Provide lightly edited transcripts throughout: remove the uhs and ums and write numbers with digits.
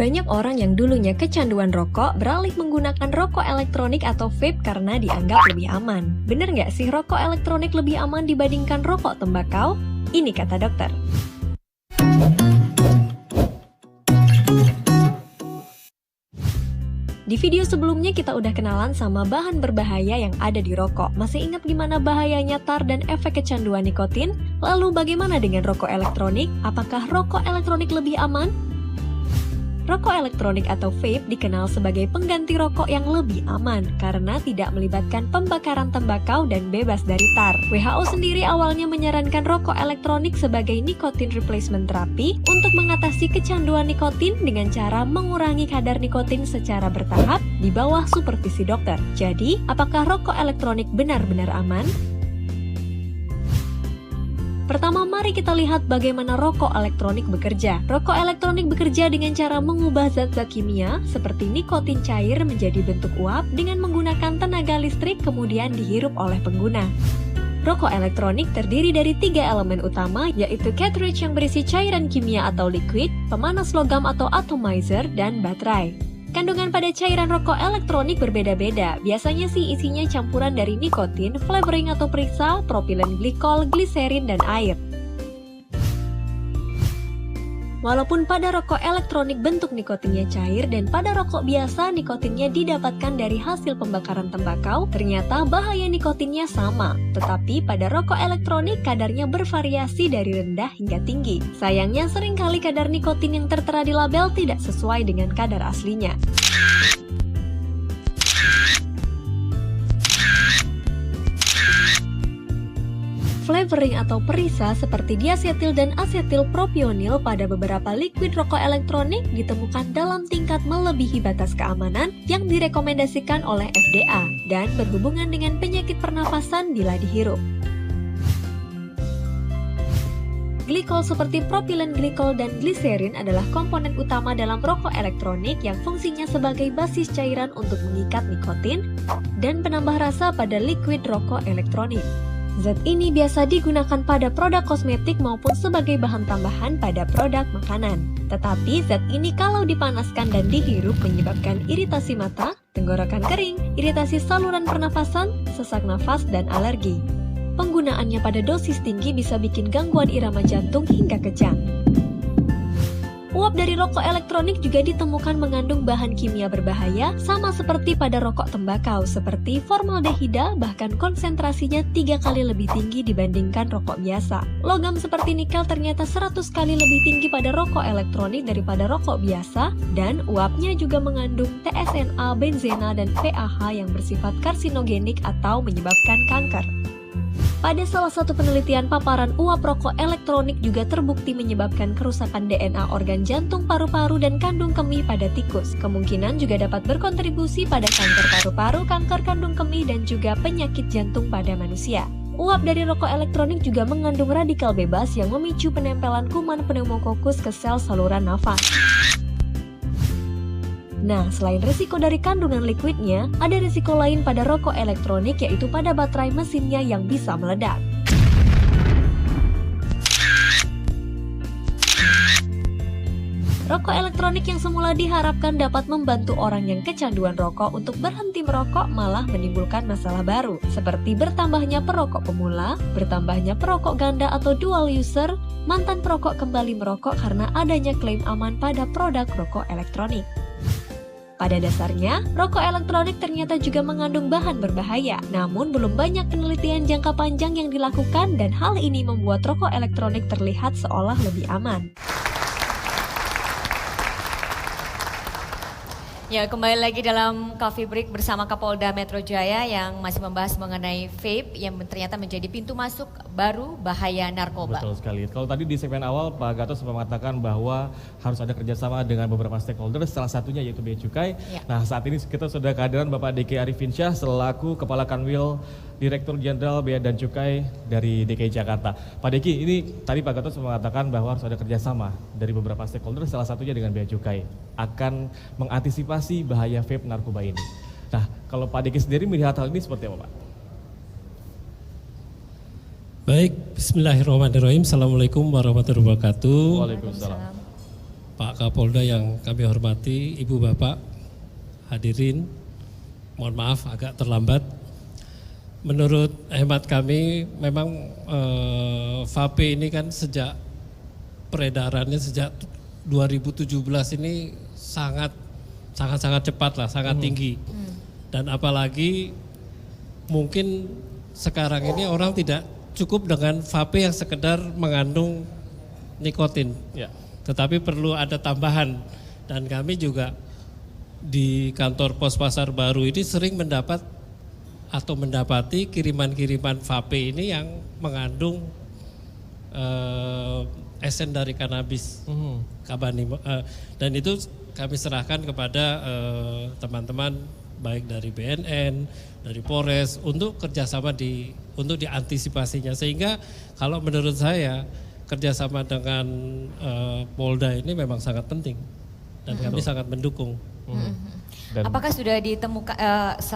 Banyak orang yang dulunya kecanduan rokok beralih menggunakan rokok elektronik atau vape karena dianggap lebih aman. Bener nggak sih rokok elektronik lebih aman dibandingkan rokok tembakau? Ini kata dokter. Di video sebelumnya kita udah kenalan sama bahan berbahaya yang ada di rokok. Masih ingat gimana bahayanya tar dan efek kecanduan nikotin? Lalu bagaimana dengan rokok elektronik? Apakah rokok elektronik lebih aman? Rokok elektronik atau vape dikenal sebagai pengganti rokok yang lebih aman karena tidak melibatkan pembakaran tembakau dan bebas dari tar. WHO sendiri awalnya menyarankan rokok elektronik sebagai nicotine replacement therapy untuk mengatasi kecanduan nikotin dengan cara mengurangi kadar nikotin secara bertahap di bawah supervisi dokter. Jadi, apakah rokok elektronik benar-benar aman? Pertama, mari kita lihat bagaimana rokok elektronik bekerja. Rokok elektronik bekerja dengan cara mengubah zat-zat kimia seperti nikotin cair menjadi bentuk uap dengan menggunakan tenaga listrik kemudian dihirup oleh pengguna. Rokok elektronik terdiri dari 3 elemen utama, yaitu cartridge yang berisi cairan kimia atau liquid, pemanas logam atau atomizer, dan baterai. Kandungan pada cairan rokok elektronik berbeda-beda. Biasanya sih isinya campuran dari nikotin, flavoring atau perisa, propilen glikol, gliserin, dan air. Walaupun pada rokok elektronik bentuk nikotinnya cair dan pada rokok biasa nikotinnya didapatkan dari hasil pembakaran tembakau, ternyata bahaya nikotinnya sama. Tetapi pada rokok elektronik kadarnya bervariasi dari rendah hingga tinggi. Sayangnya seringkali kadar nikotin yang tertera di label tidak sesuai dengan kadar aslinya. Flavoring atau perisa seperti diasetil dan asetil propionil pada beberapa liquid rokok elektronik ditemukan dalam tingkat melebihi batas keamanan yang direkomendasikan oleh FDA dan berhubungan dengan penyakit pernafasan bila dihirup. Glikol seperti propilen glikol dan gliserin adalah komponen utama dalam rokok elektronik yang fungsinya sebagai basis cairan untuk mengikat nikotin dan penambah rasa pada liquid rokok elektronik. Zat ini biasa digunakan pada produk kosmetik maupun sebagai bahan tambahan pada produk makanan. Tetapi zat ini kalau dipanaskan dan dihirup menyebabkan iritasi mata, tenggorokan kering, iritasi saluran pernafasan, sesak nafas, dan alergi. Penggunaannya pada dosis tinggi bisa bikin gangguan irama jantung hingga kejang. Uap dari rokok elektronik juga ditemukan mengandung bahan kimia berbahaya sama seperti pada rokok tembakau seperti formaldehida, bahkan konsentrasinya 3 kali lebih tinggi dibandingkan rokok biasa. Logam seperti nikel ternyata 100 kali lebih tinggi pada rokok elektronik daripada rokok biasa, dan uapnya juga mengandung TSNA, benzena, dan PAH yang bersifat karsinogenik atau menyebabkan kanker. Pada salah satu penelitian, paparan uap rokok elektronik juga terbukti menyebabkan kerusakan DNA organ jantung, paru-paru, dan kandung kemih pada tikus. Kemungkinan juga dapat berkontribusi pada kanker paru-paru, kanker kandung kemih, dan juga penyakit jantung pada manusia. Uap dari rokok elektronik juga mengandung radikal bebas yang memicu penempelan kuman pneumokokus ke sel saluran nafas. Nah, selain risiko dari kandungan liquidnya, ada risiko lain pada rokok elektronik yaitu pada baterai mesinnya yang bisa meledak. Rokok elektronik yang semula diharapkan dapat membantu orang yang kecanduan rokok untuk berhenti merokok malah menimbulkan masalah baru, seperti bertambahnya perokok pemula, bertambahnya perokok ganda atau dual user, mantan perokok kembali merokok karena adanya klaim aman pada produk rokok elektronik. Pada dasarnya, rokok elektronik ternyata juga mengandung bahan berbahaya, namun belum banyak penelitian jangka panjang yang dilakukan dan hal ini membuat rokok elektronik terlihat seolah lebih aman. Ya, kembali lagi dalam Coffee Break bersama Kapolda Metro Jaya yang masih membahas mengenai vape yang ternyata menjadi pintu masuk baru bahaya narkoba. Betul sekali. Kalau tadi di segmen awal Pak Gatot sempat mengatakan bahwa harus ada kerjasama dengan beberapa stakeholder, salah satunya yaitu Bea Cukai. Ya. Nah, saat ini kita sudah kehadiran Bapak DKI Arifin-Syah selaku Kepala Kanwil Direktur Jenderal Bea dan Cukai dari DKI Jakarta. Pak Deki, ini tadi Pak Gatot sempat mengatakan bahwa harus ada kerjasama dari beberapa stakeholder, salah satunya dengan Bea Cukai akan mengantisipasi bahaya vape narkoba ini. Nah, kalau Pak Deki sendiri melihat hal ini seperti apa, Pak? Baik, bismillahirrahmanirrahim. Assalamualaikum warahmatullahi wabarakatuh. Waalaikumsalam. Pak Kapolda yang kami hormati, Ibu Bapak, hadirin, mohon maaf agak terlambat. Menurut hemat kami memang vape ini kan sejak peredarannya sejak 2017 ini sangat cepat lah, sangat tinggi. Dan apalagi mungkin sekarang ini orang tidak cukup dengan vape yang sekedar mengandung nikotin. Ya. Tetapi perlu ada tambahan, dan kami juga di kantor pos pasar baru ini sering mendapati kiriman-kiriman vape ini yang mengandung esen dari kanabis, kabani, dan itu kami serahkan kepada teman-teman baik dari BNN, dari Polres untuk kerjasama untuk diantisipasinya, sehingga kalau menurut saya kerjasama dengan Polda ini memang sangat penting dan kami sangat mendukung. Dan apakah sudah ditemukan,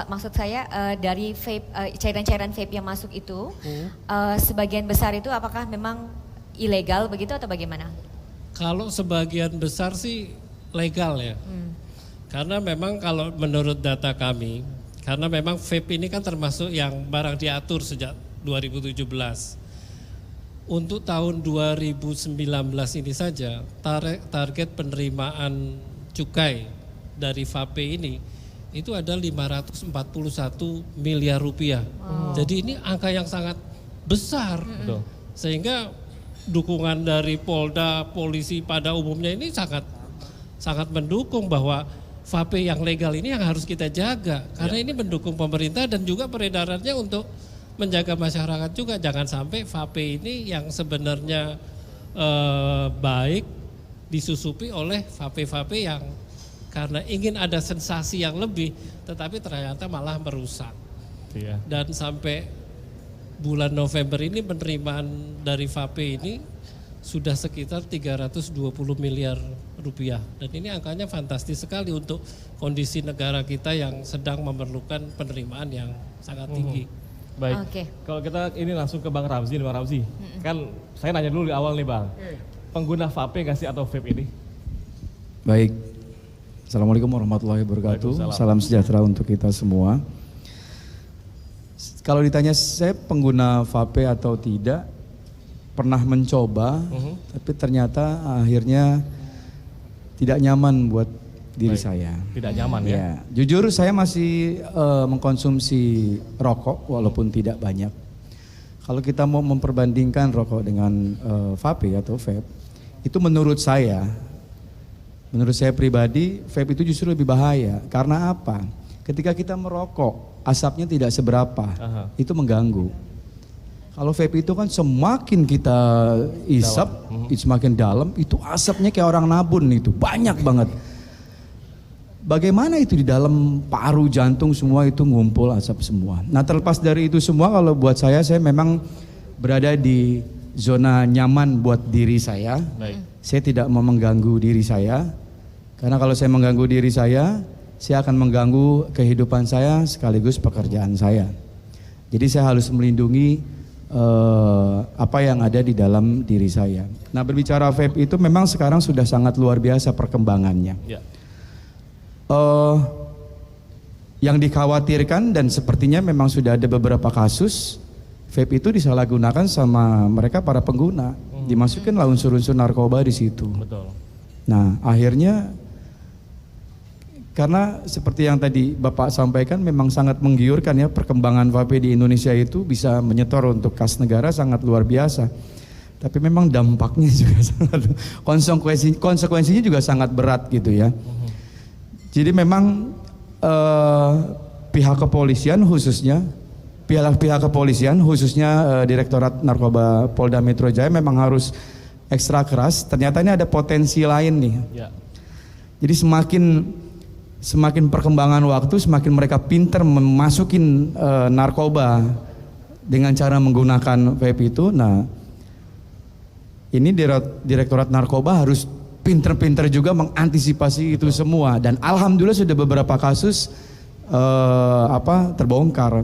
maksud saya dari vape, cairan-cairan vape yang masuk itu, sebagian besar itu apakah memang ilegal begitu atau bagaimana? Kalau sebagian besar sih legal ya, karena memang kalau menurut data kami, karena memang vape ini kan termasuk yang barang diatur sejak 2017. Untuk tahun 2019 ini saja target penerimaan cukai dari vape ini itu ada 541 miliar rupiah. Jadi ini angka yang sangat besar. Sehingga dukungan dari Polda, polisi pada umumnya ini sangat mendukung bahwa vape yang legal ini yang harus kita jaga. Karena ini mendukung pemerintah dan juga peredarannya untuk menjaga masyarakat juga, jangan sampai vape ini yang sebenarnya baik disusupi oleh vape-vape yang karena ingin ada sensasi yang lebih, tetapi ternyata malah merusak. Iya. Dan sampai bulan November ini penerimaan dari vape ini sudah sekitar 320 miliar rupiah, dan ini angkanya fantastis sekali untuk kondisi negara kita yang sedang memerlukan penerimaan yang sangat tinggi. Baik, kalau kita ini langsung ke Bang Ramzi, kan saya nanya dulu di awal nih Bang, pengguna vape nggak sih atau vape ini? Baik, Assalamualaikum warahmatullahi wabarakatuh, salam sejahtera untuk kita semua. Kalau ditanya saya pengguna vape atau tidak, pernah mencoba, tapi ternyata akhirnya tidak nyaman buat diri saya. Tidak nyaman ya? Jujur saya masih mengkonsumsi rokok walaupun tidak banyak. Kalau kita mau memperbandingkan rokok dengan vape atau vape, itu menurut saya pribadi vape itu justru lebih bahaya. Karena apa? Ketika kita merokok, asapnya tidak seberapa, itu mengganggu. Kalau vape itu kan semakin kita isap, semakin dalam, itu asapnya kayak orang nabun, itu banyak banget. Bagaimana itu di dalam paru, jantung semua itu ngumpul asap semua. Nah terlepas dari itu semua, kalau buat saya memang berada di zona nyaman buat diri saya. Saya tidak mau mengganggu diri saya, karena kalau saya mengganggu diri saya akan mengganggu kehidupan saya sekaligus pekerjaan saya. Jadi saya harus melindungi apa yang ada di dalam diri saya. Nah berbicara vape itu memang sekarang sudah sangat luar biasa perkembangannya. Yang dikhawatirkan dan sepertinya memang sudah ada beberapa kasus vape itu disalahgunakan sama mereka para pengguna, dimasukinlah unsur-unsur narkoba di situ. Betul. Nah akhirnya karena seperti yang tadi Bapak sampaikan memang sangat menggiurkan ya, perkembangan vape di Indonesia itu bisa menyetor untuk kas negara sangat luar biasa. Tapi memang dampaknya juga sangat, konsekuensinya juga sangat berat gitu ya. Jadi memang pihak kepolisian khususnya Direktorat Narkoba Polda Metro Jaya memang harus ekstra keras. Ternyata ini ada potensi lain nih. Jadi semakin perkembangan waktu, semakin mereka pintar memasukin narkoba dengan cara menggunakan vape itu. Nah, ini Direktorat Narkoba harus pinter-pinter juga mengantisipasi itu semua, dan alhamdulillah sudah beberapa kasus terbongkar.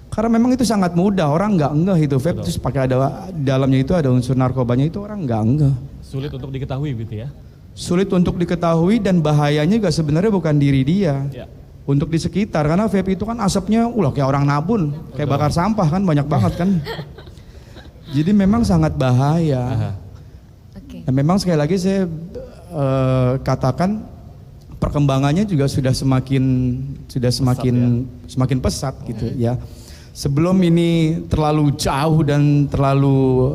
Karena memang itu sangat mudah, orang nggak ngeh itu vape terus pakai ada dalamnya itu ada unsur narkobanya, itu orang nggak ngeh. Sulit untuk diketahui gitu ya? sulit untuk diketahui dan bahayanya juga sebenarnya bukan diri dia. Ya. Untuk di sekitar, karena vape itu kan asapnya kayak orang nabun, kayak bakar sampah kan, banyak banget kan. Jadi memang sangat bahaya. Oke. Dan memang sekali lagi saya katakan perkembangannya juga sudah semakin pesat gitu ya. Sebelum ini terlalu jauh dan terlalu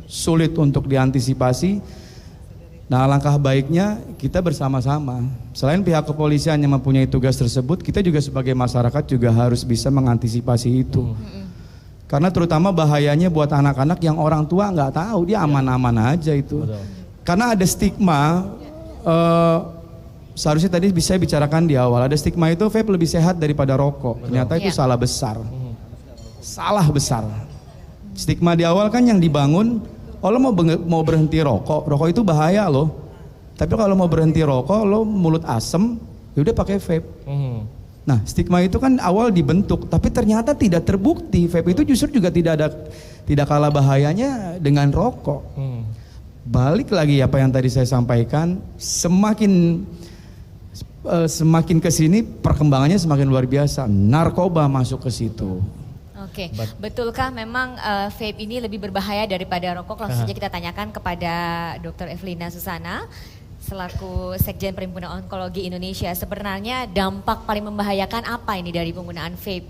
sulit untuk diantisipasi. Nah, langkah baiknya kita bersama-sama. Selain pihak kepolisian yang mempunyai tugas tersebut, kita juga sebagai masyarakat juga harus bisa mengantisipasi itu. Karena terutama bahayanya buat anak-anak yang orang tua nggak tahu, dia aman-aman aja itu. Betul. Karena ada stigma, seharusnya tadi bisa bicarakan di awal, ada stigma itu vape lebih sehat daripada rokok. Ternyata itu salah besar. Salah besar. Stigma di awal kan yang dibangun, lo mau berhenti rokok itu bahaya loh. Tapi kalau mau berhenti rokok, lo mulut asem, yaudah pakai vape. Nah, stigma itu kan awal dibentuk, tapi ternyata tidak terbukti. Vape itu justru juga tidak kalah bahayanya dengan rokok. Balik lagi apa yang tadi saya sampaikan, semakin kesini perkembangannya semakin luar biasa. Narkoba masuk ke situ. Oke, betulkah memang vape ini lebih berbahaya daripada rokok? Langsung saja kita tanyakan kepada Dr. Evelina Susana selaku Sekjen Perhimpunan Onkologi Indonesia. Sebenarnya dampak paling membahayakan apa ini dari penggunaan vape?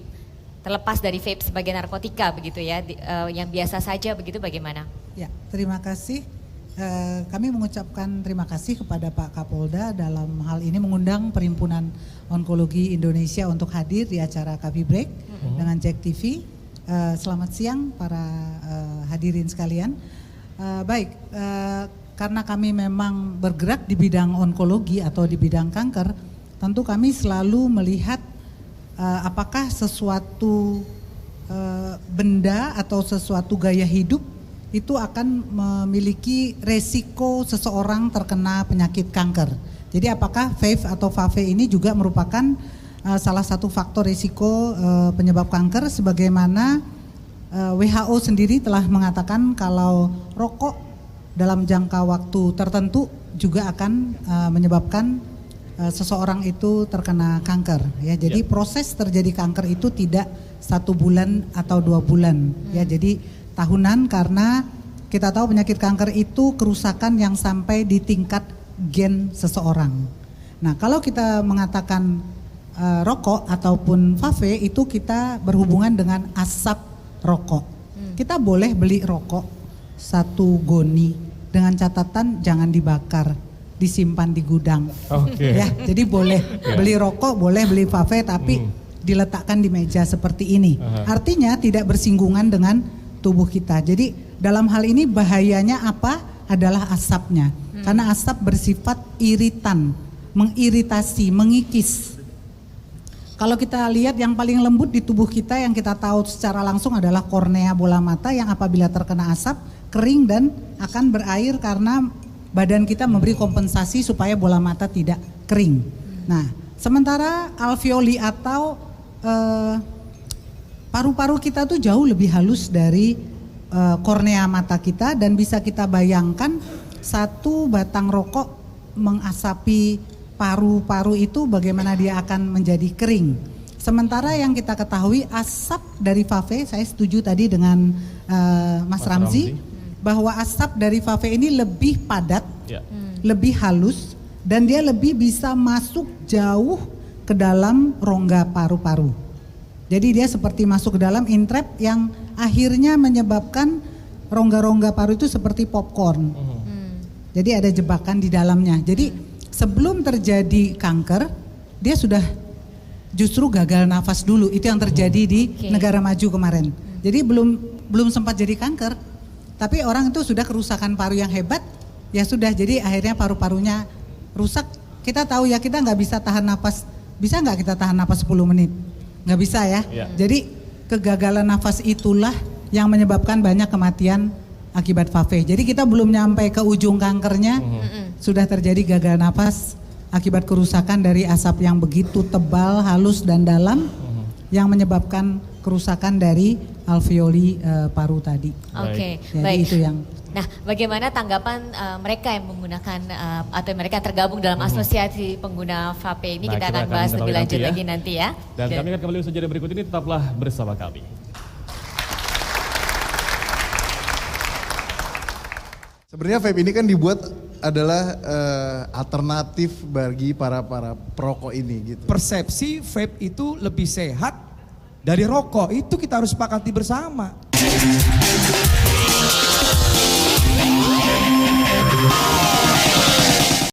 Terlepas dari vape sebagai narkotika begitu ya, yang biasa saja begitu, bagaimana? Ya, terima kasih. Kami mengucapkan terima kasih kepada Pak Kapolda dalam hal ini mengundang Perhimpunan Onkologi Indonesia untuk hadir di acara Coffee Break dengan Jack TV. Selamat siang para hadirin sekalian. Karena kami memang bergerak di bidang onkologi atau di bidang kanker, tentu kami selalu melihat apakah sesuatu benda atau sesuatu gaya hidup itu akan memiliki resiko seseorang terkena penyakit kanker. Jadi apakah vape atau vape ini juga merupakan salah satu faktor risiko penyebab kanker, sebagaimana WHO sendiri telah mengatakan kalau rokok dalam jangka waktu tertentu juga akan menyebabkan seseorang itu terkena kanker. Ya, jadi proses terjadi kanker itu tidak 1 bulan atau 2 bulan. Ya, jadi tahunan, karena kita tahu penyakit kanker itu kerusakan yang sampai di tingkat gen seseorang. Nah, kalau kita mengatakan rokok ataupun vape itu kita berhubungan dengan asap rokok. Kita boleh beli rokok 1 goni dengan catatan jangan dibakar, disimpan di gudang. Ya, jadi boleh beli rokok, boleh beli vape, tapi diletakkan di meja seperti ini. Artinya tidak bersinggungan dengan tubuh kita. Jadi dalam hal ini bahayanya apa? Adalah asapnya. Karena asap bersifat iritan, mengiritasi, mengikis. Kalau kita lihat yang paling lembut di tubuh kita yang kita tahu secara langsung adalah kornea bola mata, yang apabila terkena asap kering dan akan berair karena badan kita memberi kompensasi supaya bola mata tidak kering. Nah, sementara alveoli atau paru-paru kita tuh jauh lebih halus dari kornea mata kita, dan bisa kita bayangkan 1 batang rokok mengasapi paru-paru itu bagaimana dia akan menjadi kering. Sementara yang kita ketahui asap dari vape, saya setuju tadi dengan Mas Ramzi bahwa asap dari vape ini lebih padat, lebih halus, dan dia lebih bisa masuk jauh ke dalam rongga paru-paru. Jadi dia seperti masuk ke dalam intrap yang akhirnya menyebabkan rongga-rongga paru itu seperti popcorn. Jadi ada jebakan di dalamnya. Jadi sebelum terjadi kanker, dia sudah justru gagal nafas dulu. Itu yang terjadi di negara maju kemarin. Jadi belum sempat jadi kanker, tapi orang itu sudah kerusakan paru yang hebat. Ya sudah, jadi akhirnya paru-parunya rusak. Kita tahu ya, kita nggak bisa tahan nafas. Bisa nggak kita tahan nafas 10 menit? Nggak bisa ya. Jadi kegagalan nafas itulah yang menyebabkan banyak kematian akibat vape. Jadi kita belum nyampe ke ujung kankernya, sudah terjadi gagal nafas akibat kerusakan dari asap yang begitu tebal, halus dan dalam, yang menyebabkan kerusakan dari alveoli paru tadi. Oke, Jadi baik. itu yang. Nah, bagaimana tanggapan mereka yang menggunakan atau mereka yang tergabung dalam asosiasi pengguna vape ini? Nah, kita akan bahas lebih lanjut lagi nanti ya. Dan kami akan kembali usaha jeda berikut ini, tetaplah bersama kami. Sebenarnya vape ini kan dibuat adalah alternatif bagi para perokok ini gitu. Persepsi vape itu lebih sehat dari rokok, itu kita harus sepakati bersama.